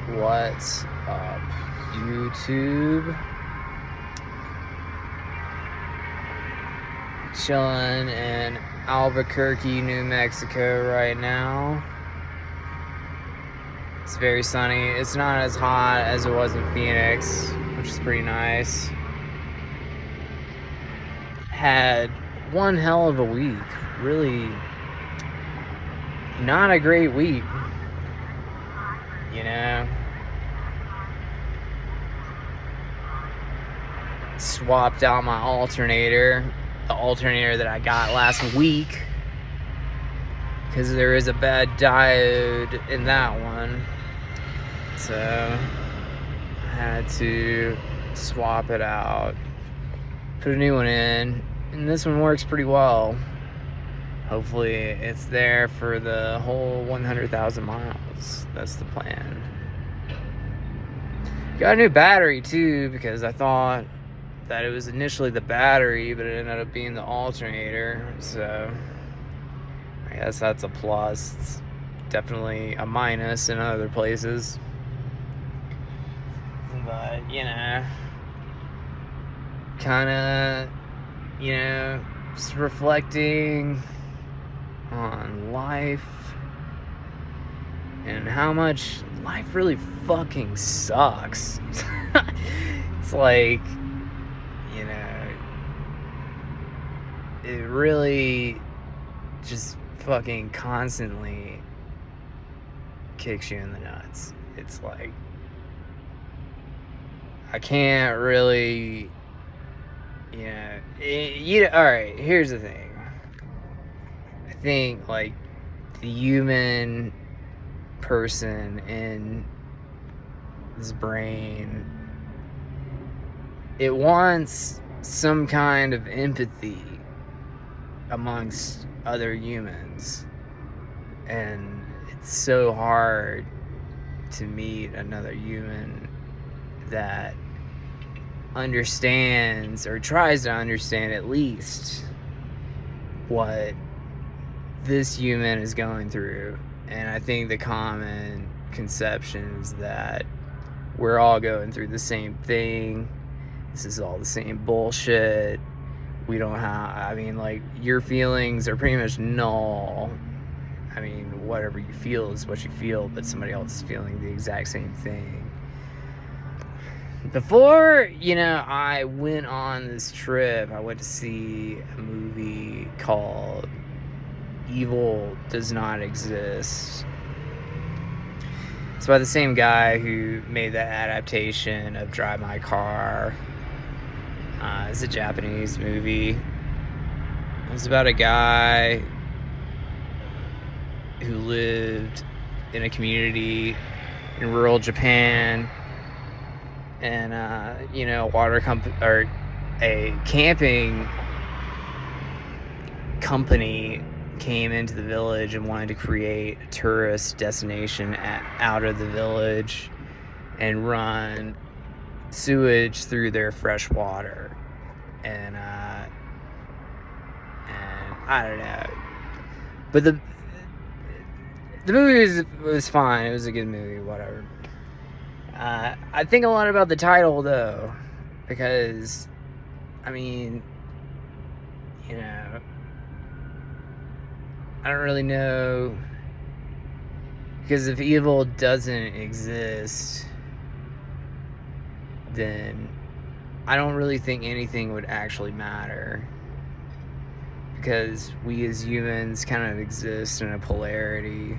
What's up, YouTube? Chilling in Albuquerque, New Mexico right now. It's very sunny. It's not as hot as it was in Phoenix, which is pretty nice. Had one hell of a week. Really not a great week. You know? Swapped out my alternator. The alternator that I got last week, because there is a bad diode in that one, so I had to swap it out, put a new one in, and this one works pretty well. Hopefully it's there for the whole 100,000 miles. That's the plan. Got a new battery too, because I thought that it was initially the battery, but it ended up being the alternator, so I guess that's a plus. It's definitely a minus in other places, but kind of just reflecting on life and how much life really fucking sucks. It's like, it really just fucking constantly kicks you in the nuts. It's like, I can't really, alright, here's the thing. I think, like, the human person in his brain, it wants some kind of empathy amongst other humans, and it's so hard to meet another human that understands, or tries to understand at least, what this human is going through. And I think the common conception is that we're all going through the same thing. This is all the same bullshit. We don't have, your feelings are pretty much null. Whatever you feel is what you feel, but somebody else is feeling the exact same thing. Before, I went on this trip, I went to see a movie called Evil Does Not Exist. It's by the same guy who made that adaptation of Drive My Car. It's a Japanese movie. It's about a guy who lived in a community in rural Japan, and a camping company came into the village and wanted to create a tourist destination out of the village and run sewage through their fresh water, and I don't know, but the movie was fine. It was a good movie, whatever. I think a lot about the title though, because I don't really know, because if evil doesn't exist, then I don't really think anything would actually matter, because we as humans kind of exist in a polarity.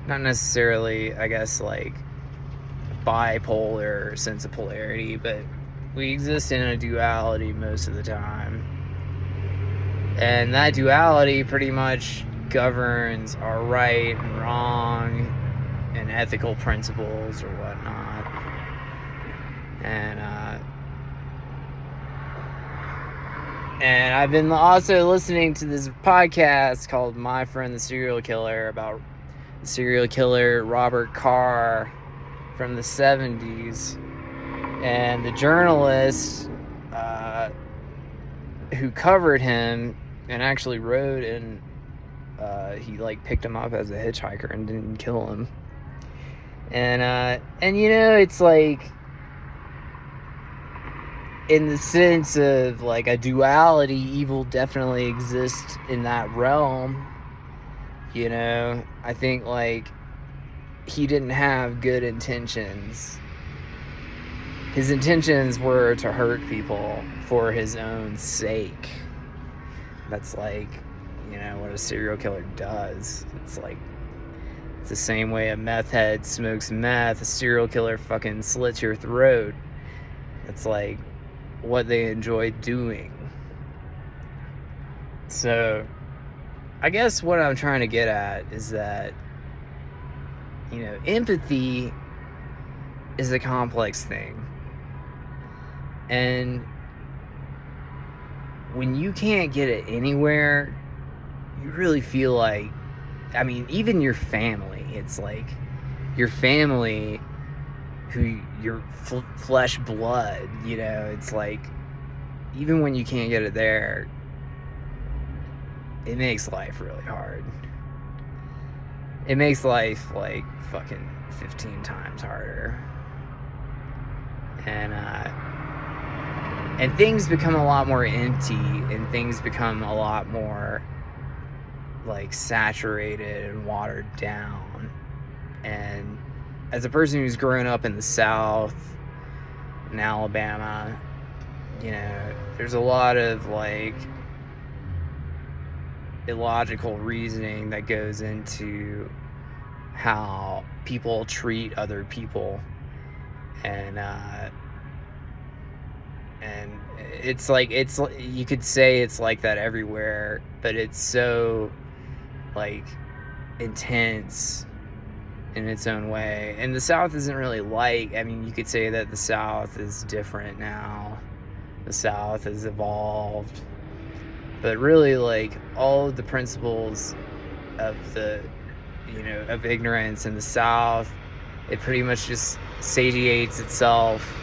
Not necessarily, I guess, like bipolar sense of polarity, but we exist in a duality most of the time. And that duality pretty much governs our right and wrong and ethical principles or whatnot. And I've been also listening to this podcast called My Friend the Serial Killer, about the serial killer Robert Carr from the 70s. And the journalist who covered him and actually rode, and he picked him up as a hitchhiker and didn't kill him. And you know, it's like, in the sense of like a duality, evil definitely exists in that realm. You know, I think like he didn't have good intentions. His intentions were to hurt people for his own sake. That's like, you know, what a serial killer does. It's like, it's the same way a meth head smokes meth, a serial killer fucking slits your throat. It's like what they enjoy doing. So, I guess what I'm trying to get at is that, you know, empathy is a complex thing. And when you can't get it anywhere, you really feel like, I mean, even your family, it's like your family, who your flesh blood, you know, it's like, even when you can't get it there, it makes life really hard. It makes life like fucking 15 times harder. And things become a lot more empty, and things become a lot more like saturated and watered down. And as a person who's grown up in the South, in Alabama, you know, there's a lot of like illogical reasoning that goes into how people treat other people. And it's like, you could say it's like that everywhere, but it's so like intense in its own way. And the South isn't really like, I mean, you could say that the South is different now. The South has evolved. But really, like, all of the principles of the, you know, of ignorance in the South, it pretty much just satiates itself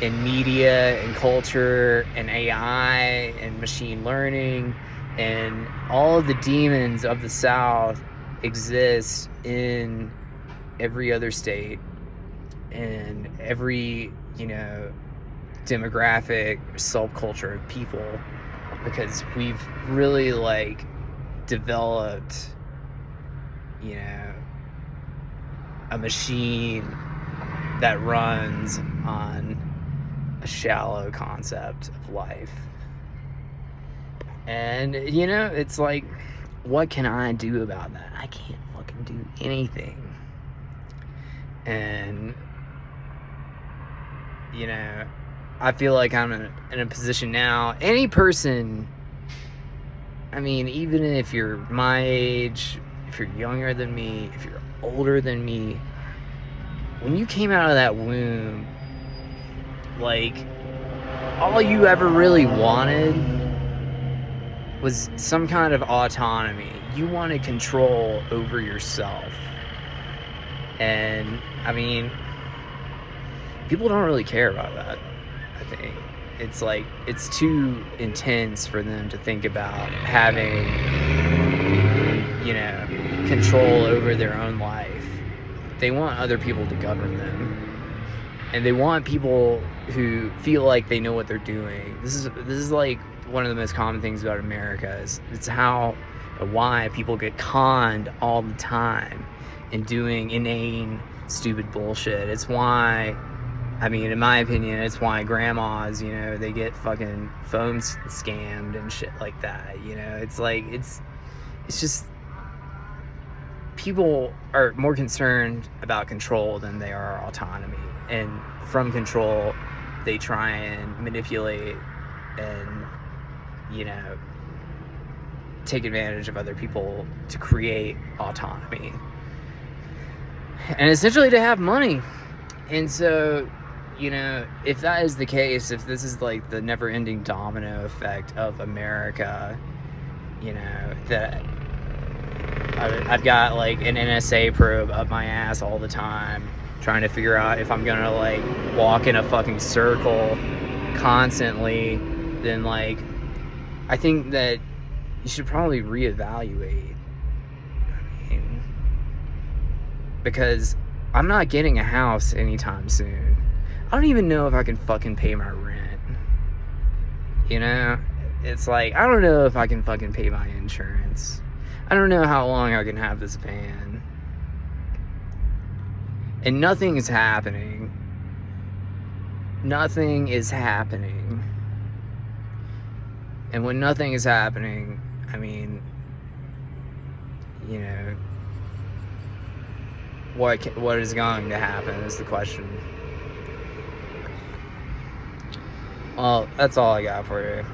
in media and culture and AI and machine learning, and all of the demons of the South exist in every other state and every, you know, demographic subculture of people, because we've really like developed, you know, a machine that runs on a shallow concept of life. And, you know, it's like, what can I do about that? I can't fucking do anything. And, you know, I feel like I'm in a position now, any person, I mean, even if you're my age, if you're younger than me, if you're older than me, when you came out of that womb, like, all you ever really wanted was some kind of autonomy. You wanted control over yourself. And, I mean, people don't really care about that, I think. It's like, it's too intense for them to think about having, you know, control over their own life. They want other people to govern them. And they want people who feel like they know what they're doing. This is like one of the most common things about America, is it's how and why people get conned all the time and doing inane, stupid bullshit. It's why, I mean, in my opinion, it's why grandmas, you know, they get fucking phones scammed and shit like that. You know, it's like, it's just, people are more concerned about control than they are autonomy. And from control, they try and manipulate and, you know, take advantage of other people to create autonomy. And essentially to have money. And so, you know, if that is the case, if this is like the never-ending domino effect of America, you know, that I've got like an NSA probe up my ass all the time, trying to figure out if I'm gonna like walk in a fucking circle constantly, then like, I think that you should probably reevaluate. I mean, because I'm not getting a house anytime soon. I don't even know if I can fucking pay my rent. You know? It's like, I don't know if I can fucking pay my insurance. I don't know how long I can have this van. And nothing is happening. Nothing is happening. And when nothing is happening, I mean, you know, what is going to happen is the question. Well, that's all I got for you.